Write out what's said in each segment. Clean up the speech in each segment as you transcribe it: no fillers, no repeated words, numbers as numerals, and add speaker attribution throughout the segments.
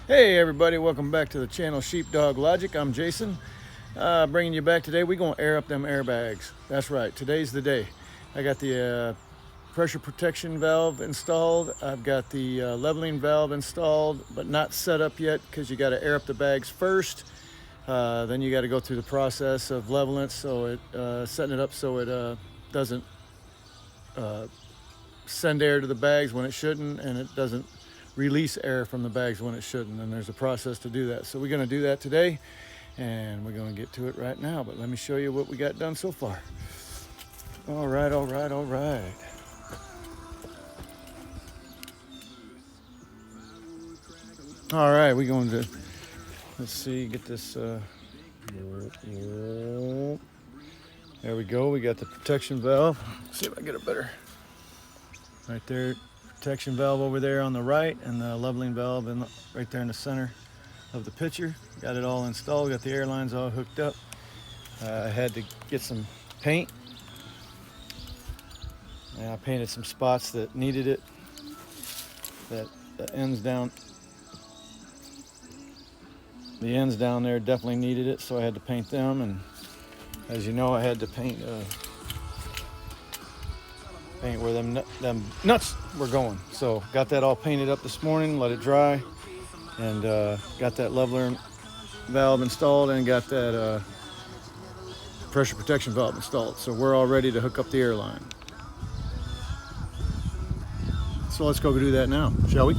Speaker 1: Hey everybody, welcome back to the channel Sheepdog Logic. I'm Jason, bringing you back today. We're going to air up them airbags. That's right, today's the day. I got the pressure protection valve installed. I've got the leveling valve installed, but not set up yet because you got to air up the bags first. Then you got to go through the process of leveling it, so setting it up so it doesn't send air to the bags when it shouldn't, and it doesn't release air from the bags when it shouldn't. And there's a process to do that. So we're going to do that today, and we're going to get to it right now. But let me show you what we got done so far. All right. All right, we're going to, let's see, get this, there we go. We got the protection valve. Let's see if I can get it better. Right there, protection valve over there on the right, and the leveling valve right there in the center of the picture. Got it all installed, got the air lines all hooked up. I had to get some paint. And I painted some spots that needed it, that the ends down there definitely needed it, so I had to paint them. And as you know, I had to paint where them nuts were going. So got that all painted up this morning, let it dry, and got that leveler valve installed and got that pressure protection valve installed. So we're all ready to hook up the air line. So let's go do that now, shall we?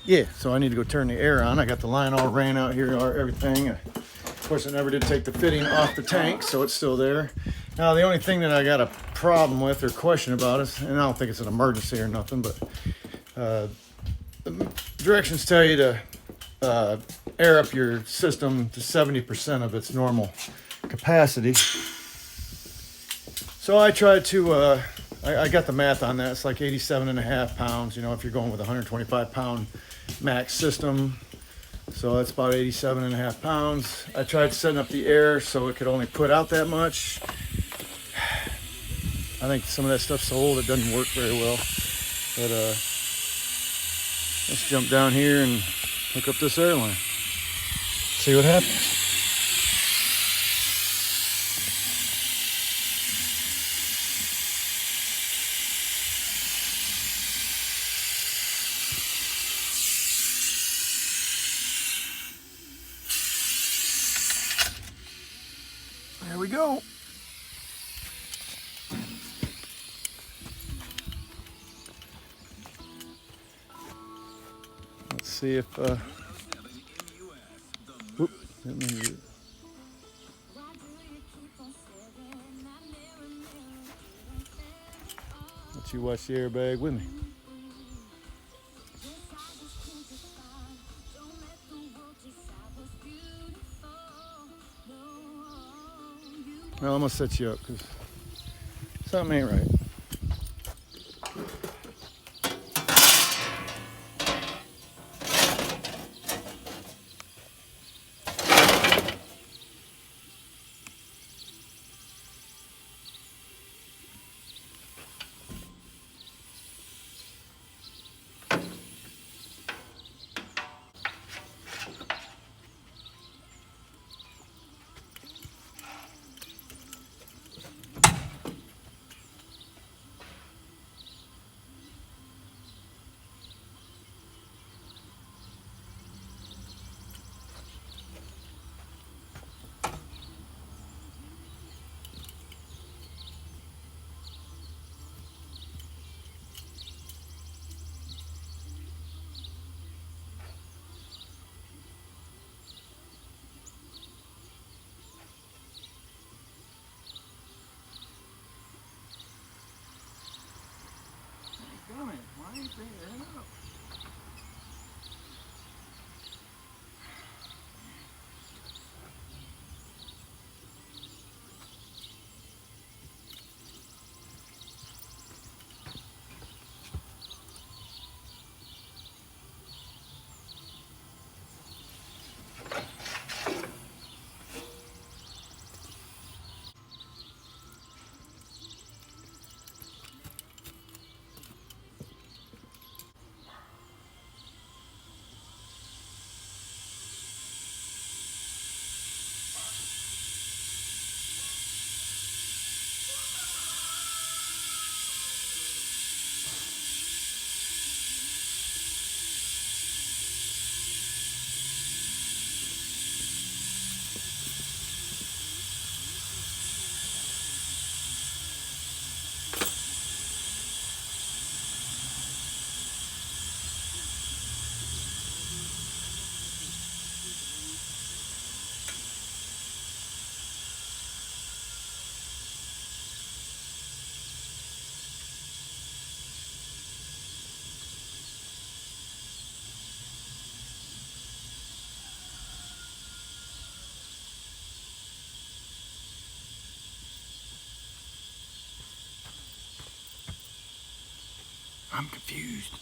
Speaker 1: Yeah, so I need to go turn the air on. I got the line all ran out here, everything. Of course, I never did take the fitting off the tank, so it's still there. Now, the only thing that I got a problem with or question about is, and I don't think it's an emergency or nothing, but the directions tell you to air up your system to 70% of its normal capacity. So I tried to, I got the math on that. It's like 87.5 pounds, you know, if you're going with a 125 pound max system. So that's about 87.5 pounds. I tried setting up the air so it could only put out that much. I think some of that stuff's so old it doesn't work very well. But let's jump down here and hook up this air line. See what happens. There we go. Let's see if whoop, that means it. Let you watch the airbag with me. Well, I'm gonna set you up because something ain't right. Why ain't they airing up? I'm confused.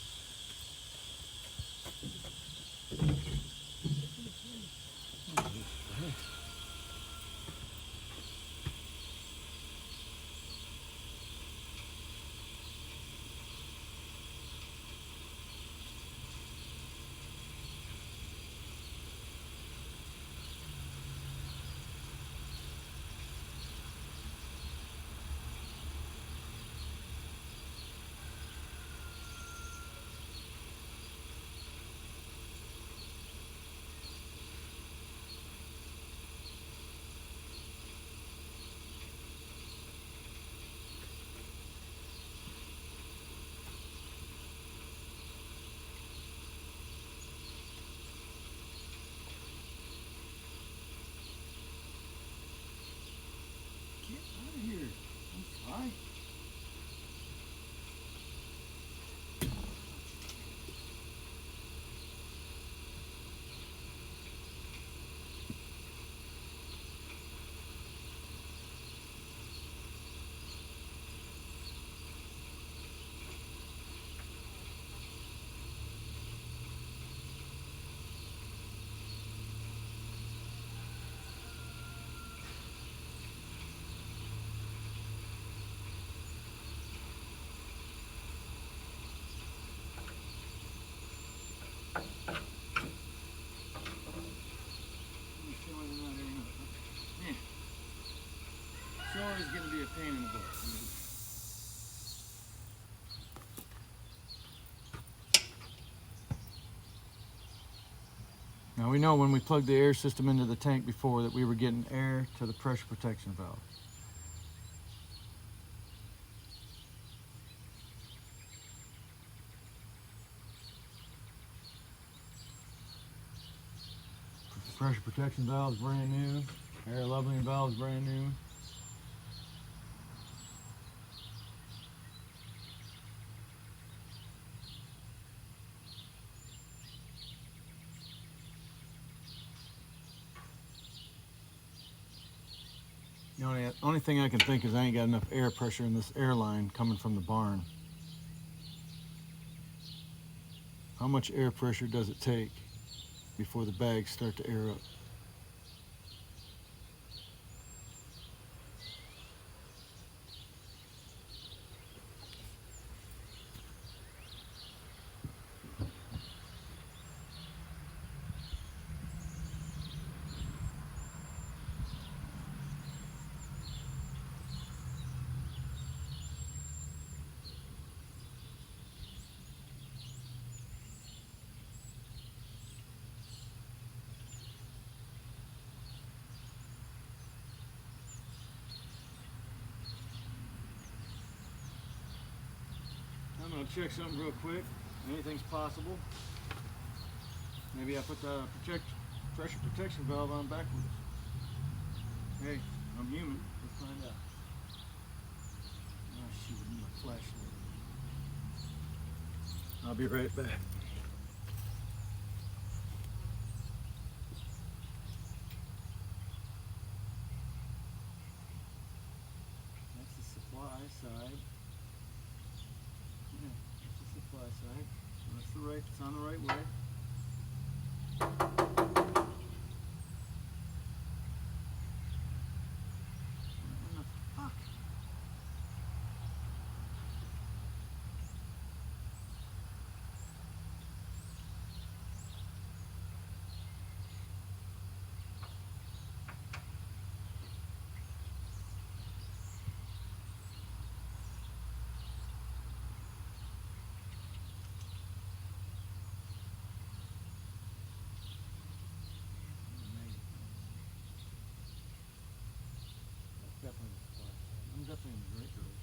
Speaker 1: Get out of here. I'm fine. It's always going to be a pain in the butt. Now we know when we plugged the air system into the tank before that we were getting air to the pressure protection valve. Pressure protection valve is brand new. Air leveling valve is brand new. The only thing I can think is I ain't got enough air pressure in this air line coming from the barn. How much air pressure does it take before the bags start to air up? I'm going to check something real quick. Anything's possible. Maybe I put the pressure protection valve on backwards. Hey, I'm human. Let's find out. Oh shoot, I need my flashlight. I'll be right back. That's the supply side. Yeah, that's the supply side. So that's the right, it's on the right way. What the fuck? Definitely the supply side. I'm definitely in the right direction.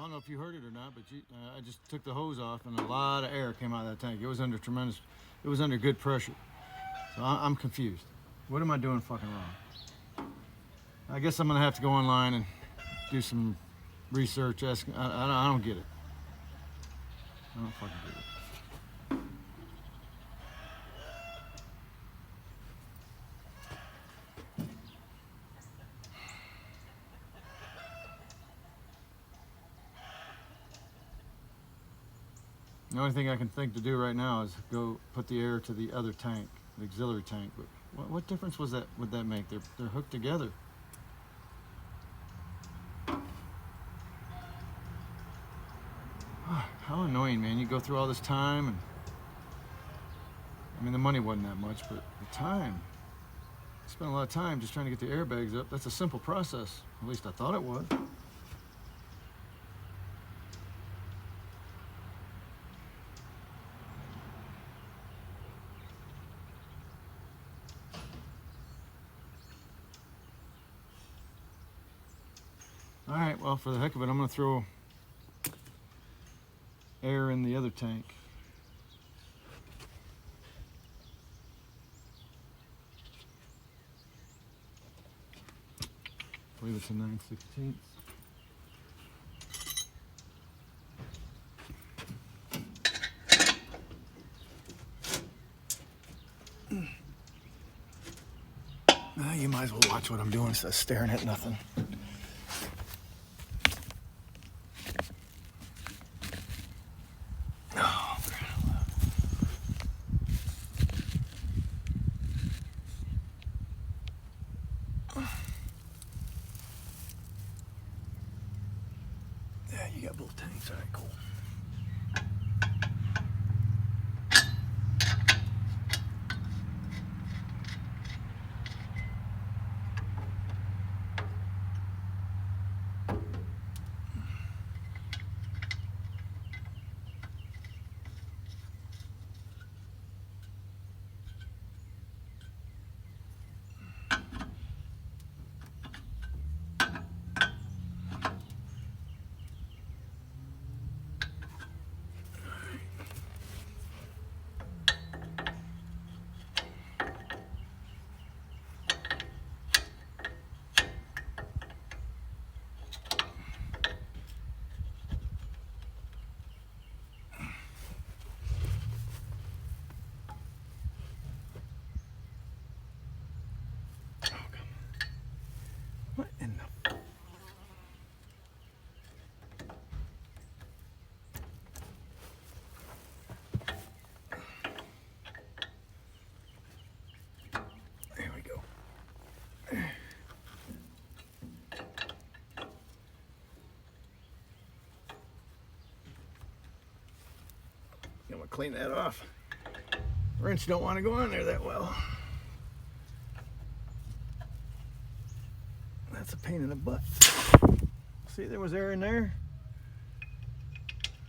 Speaker 1: don't know if you heard it or not, but I just took the hose off and a lot of air came out of that tank. It was under good pressure. So I'm confused. What am I doing fucking wrong? I guess I'm gonna have to go online and do some research. I don't get it. I don't fucking get it. The only thing I can think to do right now is go put the air to the other tank, the auxiliary tank. But what difference would that make? They're hooked together. How annoying, man. You go through all this time, and I mean, the money wasn't that much, but the time. I spent a lot of time just trying to get the airbags up. That's a simple process. At least I thought it was. All right, well, for the heck of it, I'm going to throw air in the other tank. I believe it's a 9/16. You might as well watch what I'm doing instead of staring at nothing. Yeah, you got both tanks. All right, cool. What in the... There we go. I'm gonna clean that off. Wrench don't want to go on there that well. That's a pain in the butt. See, there was air in there.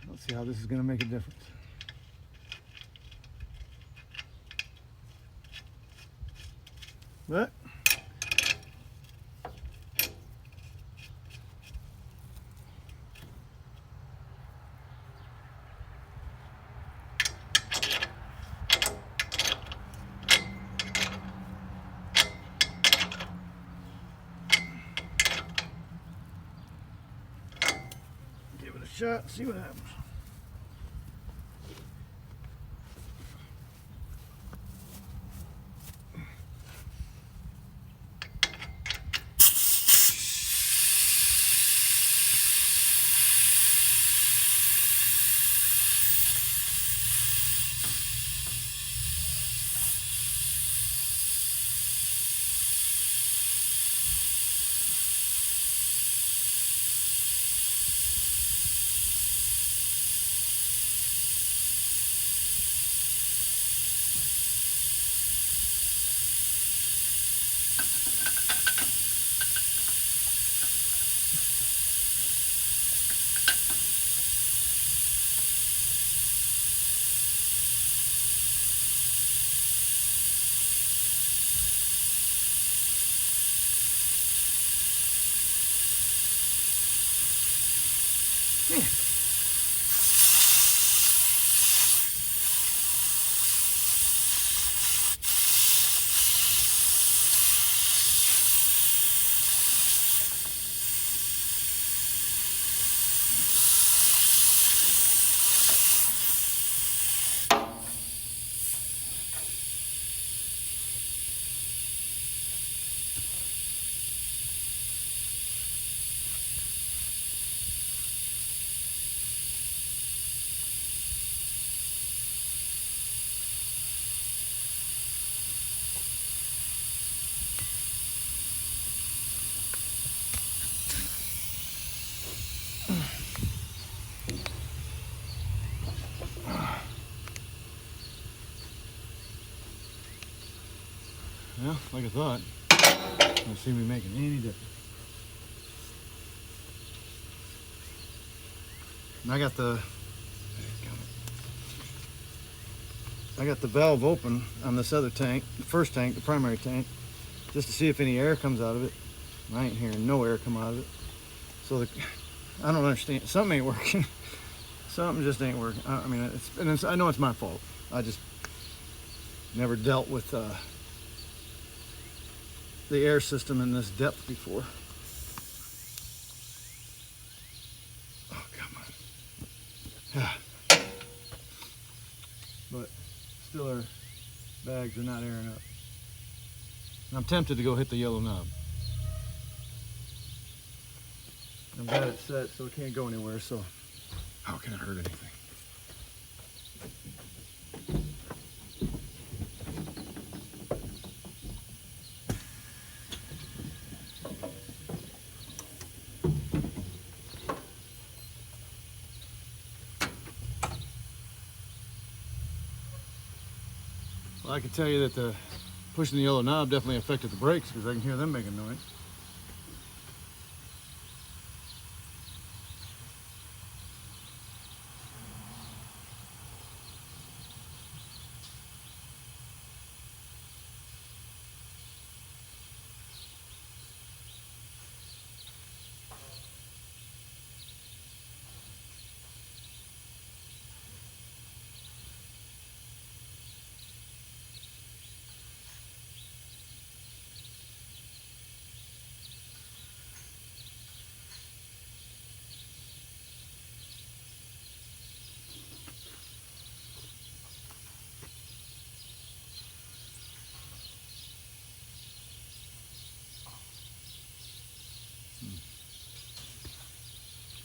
Speaker 1: Let's see how this is going to make a difference. But give it a shot, see what happens. Well, like I thought, don't seem to be making any difference. And I got the valve open on this other tank, the first tank, the primary tank, just to see if any air comes out of it. I ain't hearing no air come out of it. So I don't understand. Something ain't working. Something just ain't working. I mean, I know it's my fault. I just never dealt with the air system in this depth before. Oh, come on. But still our bags are not airing up. And I'm tempted to go hit the yellow knob. I've got it set so it can't go anywhere, so how can it hurt anything? Well, I can tell you that pushing the yellow knob definitely affected the brakes because I can hear them making noise.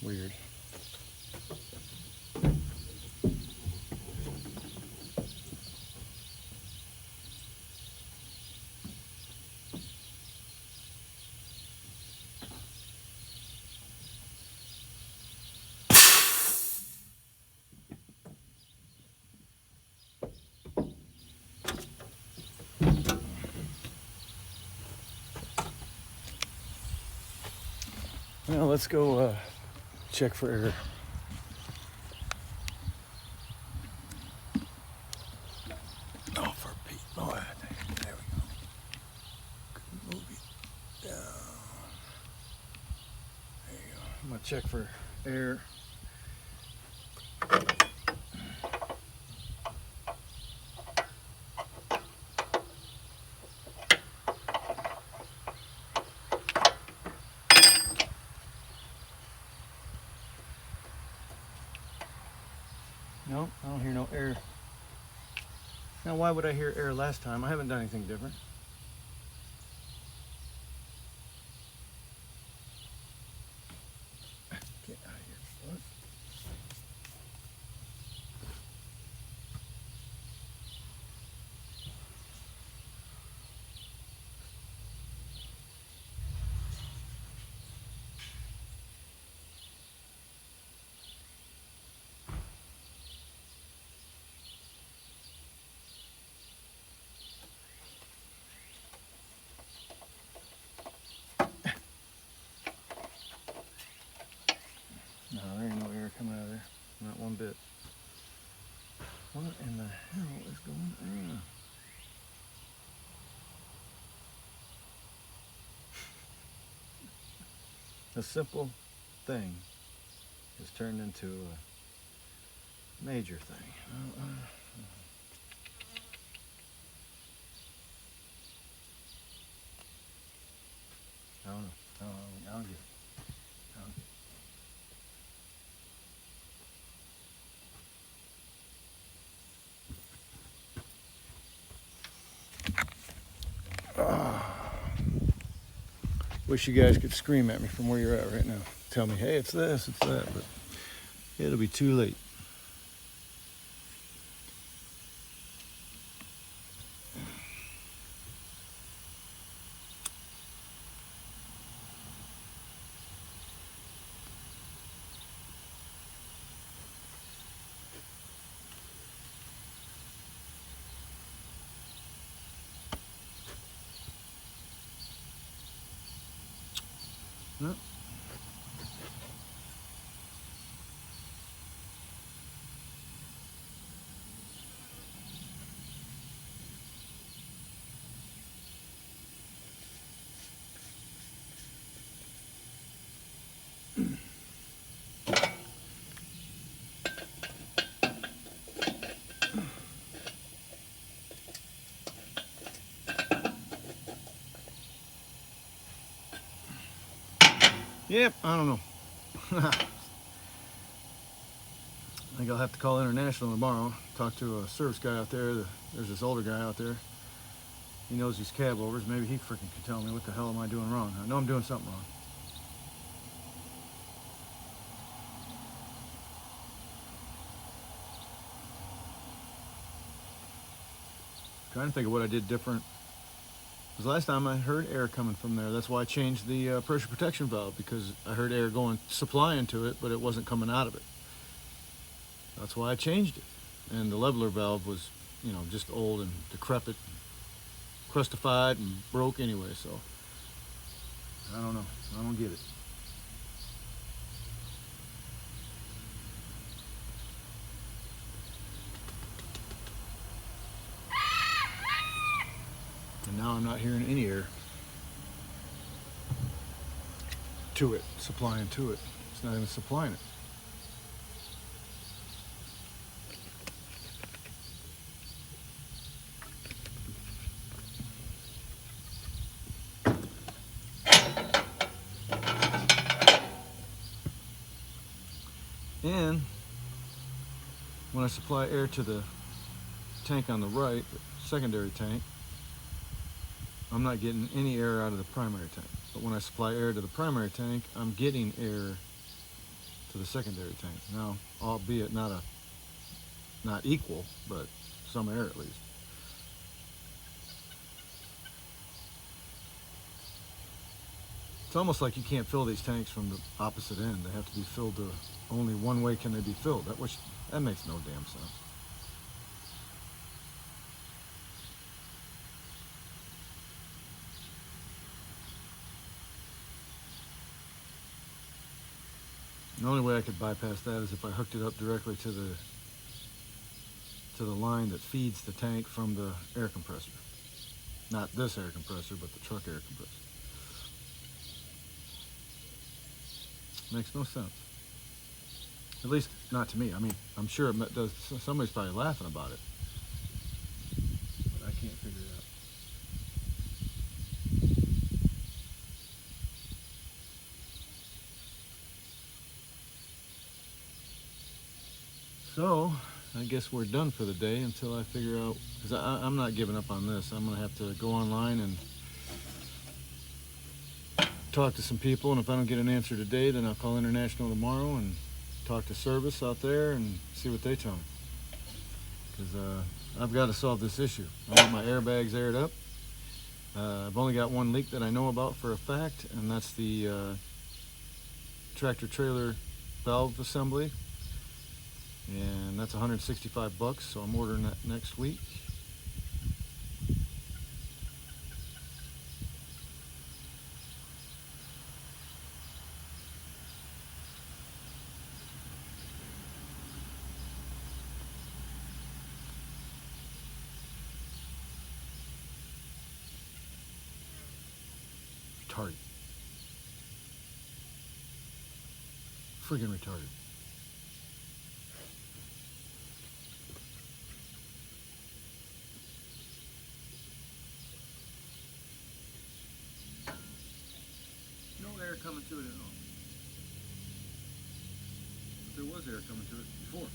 Speaker 1: Weird. Now let's go check for air. Oh, for Pete. Oh, there we go. Move it down. There you go. I'm gonna check for air. No, I don't hear no air. Now, why would I hear air last time? I haven't done anything different. Get out of here. What? No, there ain't no air coming out of there. Not one bit. What in the hell is going on? A simple thing. has turned into a major thing. I don't know. I don't get it. I don't get it. Wish you guys could scream at me from where you're at right now. Tell me, hey, it's this, it's that, but it'll be too late. No. Yep, I don't know. I think I'll have to call International tomorrow, talk to a service guy out there. There's this older guy out there. He knows these cab overs. Maybe he freaking can tell me what the hell am I doing wrong. I know I'm doing something wrong. Trying to think of what I did different. Because last time I heard air coming from there. That's why I changed the pressure protection valve, because I heard air going, supplying to it, but it wasn't coming out of it. That's why I changed it. And the leveler valve was, you know, just old and decrepit, crustified and broke anyway, so I don't know. I don't get it. And now I'm not hearing any air to it, supplying to it. It's not even supplying it. And when I supply air to the tank on the right, the secondary tank, I'm not getting any air out of the primary tank. But when I supply air to the primary tank, I'm getting air to the secondary tank. Now, albeit not equal, but some air at least. It's almost like you can't fill these tanks from the opposite end. They have to be filled to only one way can they be filled. That makes no damn sense. The only way I could bypass that is if I hooked it up directly to the line that feeds the tank from the air compressor. Not this air compressor, but the truck air compressor. Makes no sense. At least not to me. I mean, I'm sure it does. Somebody's probably laughing about it, but I can't figure it out. So, I guess we're done for the day until I figure out, because I'm not giving up on this. I'm going to have to go online and talk to some people, and if I don't get an answer today, then I'll call International tomorrow and talk to service out there and see what they tell me. Because I've got to solve this issue. I want my airbags aired up. I've only got one leak that I know about for a fact, and that's the tractor trailer valve assembly. And that's $165, so I'm ordering that next week. Retarded. Friggin' retarded. to it at all. But there was air coming to it before.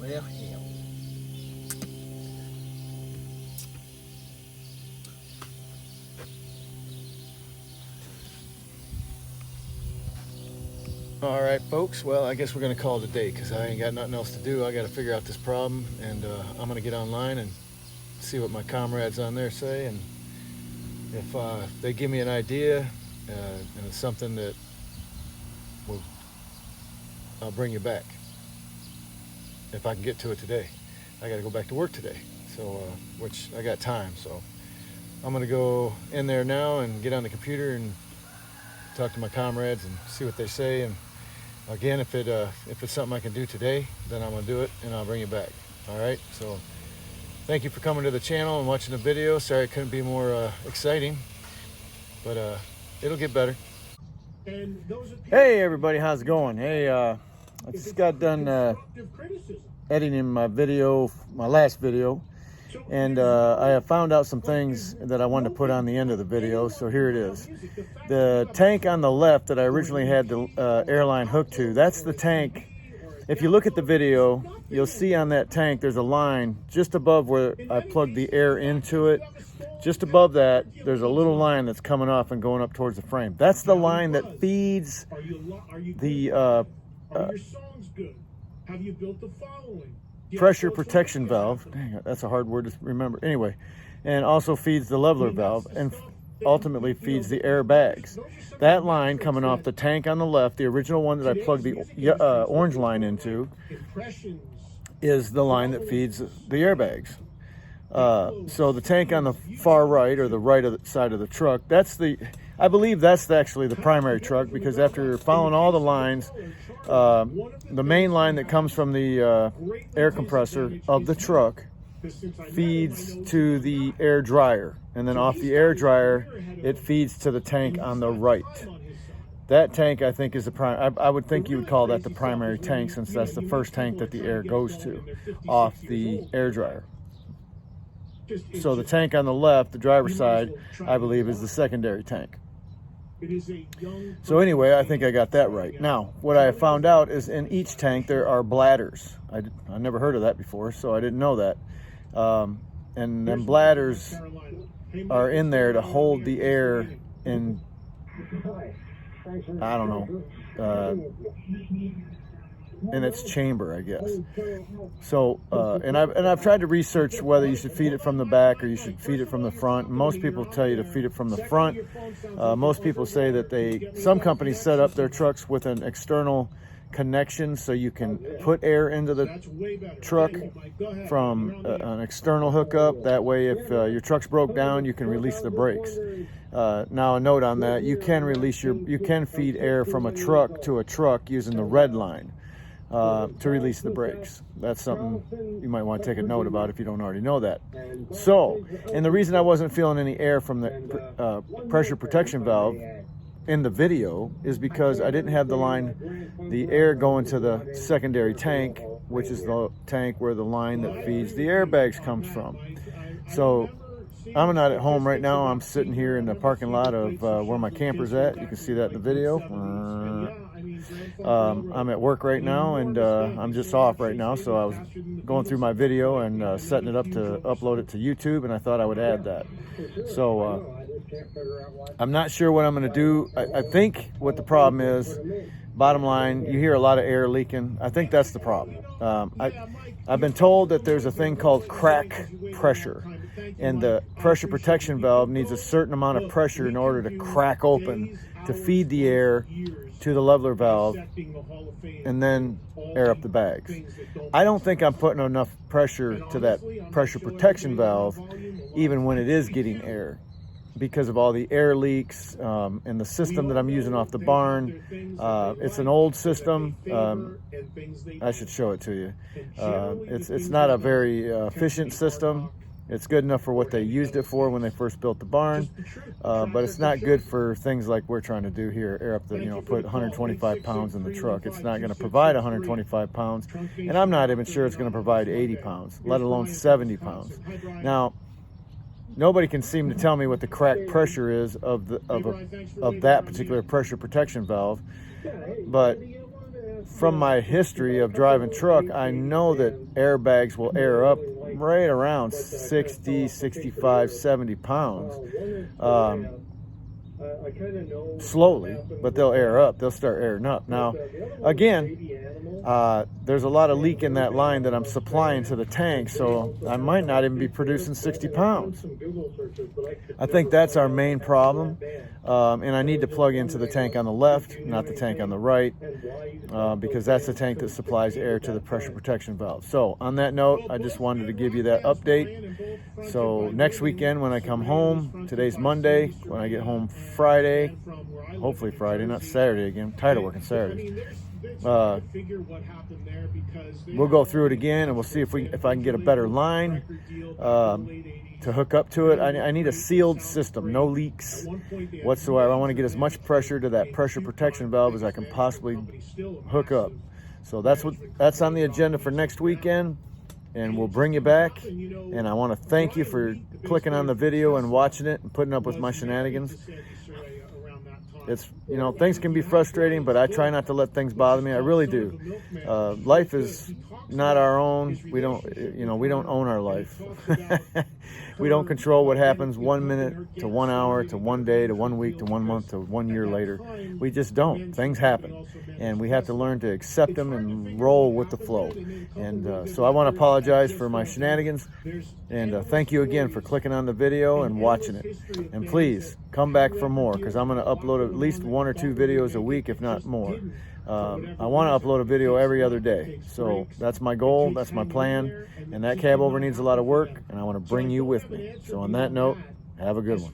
Speaker 2: Well, hell.
Speaker 1: All right, folks. Well, I guess we're going to call it a day because I ain't got nothing else to do. I got to figure out this problem, and I'm going to get online and see what my comrades on there say. And if they give me an idea and it's something that will, I'll bring you back. If I can get to it today. I got to go back to work today, so which I got time. So I'm going to go in there now and get on the computer and talk to my comrades and see what they say. And again, if it's something I can do today, then I'm gonna do it and I'll bring you back. All right. So thank you for coming to the channel and watching the video. Sorry it couldn't be more exciting, but it'll get better. Hey everybody, how's it going? Hey, I just got done editing my video, my last video, and I have found out some things that I wanted to put on the end of the video, so here it is. The tank on the left that I originally had the airline hooked to, that's the tank. If you look at the video, you'll see on that tank there's a line just above where I plugged the air into it. Just above that, there's a little line that's coming off and going up towards the frame. That's the line that feeds the pressure protection valve. Dang, that's a hard word to remember. Anyway, and also feeds the leveler valve and ultimately feeds the airbags. That line coming off the tank on the left, the original one that I plugged the orange line into, is the line that feeds the airbags. So the tank on the far right, or the right of the side of the truck, I believe that's actually the primary truck, because after following all the lines, the main line that comes from the air compressor of the truck feeds to the air dryer, and then off the air dryer it feeds to the tank on the right. That tank, I think, is the I would think you would call that the primary tank, since that's the first tank that the air goes to off the air dryer. So the tank on the left, the driver's side, I believe is the secondary tank. So anyway, I think I got that right. Now, what I have found out is in each tank there are bladders. I never heard of that before, so I didn't know that. And then bladders are in there to hold the air in, I don't know, in its chamber, I guess. So, and I've tried to research whether you should feed it from the back or you should feed it from the front. Most people tell you to feed it from the front. Most people say that some companies set up their trucks with an external connection so you can put air into the truck from an external hookup. That way, if your truck's broke down, you can release the brakes. Now, a note on that: you can feed air from a truck to a truck using the red line to release the brakes. That's something you might want to take a note about if you don't already know that. So, and the reason I wasn't feeling any air from the pressure protection valve in the video is because I didn't have the air going to the secondary tank, which is the tank where the line that feeds the airbags comes from. So I'm not at home right now. I'm sitting here in the parking lot of where my camper's at. You can see that in the video. I'm at work right now, and I'm just off right now, so I was going through my video and setting it up to upload it to YouTube, and I thought I would add that. So I'm not sure what I'm going to do. I think what the problem is, bottom line, you hear a lot of air leaking. I think that's the problem. I've been told that there's a thing called crack pressure, and the pressure protection valve needs a certain amount of pressure in order to crack open to feed the air to the leveler valve and then air up the bags. I don't think I'm putting enough pressure to that pressure protection valve even when it is getting air. because of all the air leaks and the system that I'm using off the barn. It's an old system. I should show it to you. It's not a very efficient system. It's good enough for what they used it for when they first built the barn, but it's not good for things like we're trying to do here, air up the, put 125 pounds in the truck. It's not going to provide 125 pounds, and I'm not even sure it's going to provide 80 pounds, let alone 70 pounds. Now, nobody can seem to tell me what the crack pressure is of that particular pressure protection valve, but from my history of driving truck, I know that airbags will air up right around 60, 65, 70 pounds. Slowly, but they'll air up. They'll start airing up. Now, again, there's a lot of leak in that line that I'm supplying to the tank, so I might not even be producing 60 pounds. I think that's our main problem, and I need to plug into the tank on the left, not the tank on the right, because that's the tank that supplies air to the pressure protection valve. So on that note, I just wanted to give you that update. So next weekend when I come home, today's Monday, when I get home Friday, hopefully Friday, not Saturday again. I'm tired of working Saturdays. We'll go through it again, and we'll see if I can get a better line to hook up to it. I need a sealed system, no leaks whatsoever. I want to get as much pressure to that pressure protection valve as I can possibly hook up. So that's on the agenda for next weekend, and we'll bring you back. And I want to thank you for clicking on the video and watching it and putting up with my shenanigans. It's, things can be frustrating, but I try not to let things bother me. I really do. Life is not our own. We don't own our life. We don't control what happens 1 minute to 1 hour to 1 day to 1 week to 1 month to 1 year later. We just don't. Things happen, and we have to learn to accept them and roll with the flow. And so I want to apologize for my shenanigans, and thank you again for clicking on the video and watching it. And please come back for more, because I'm going to upload at least 1 or 2 videos a week, if not more. I want to upload a video every other day. So that's my goal, that's my plan, and that cab over needs a lot of work, and I want to bring you with me. So on that note, have a good one.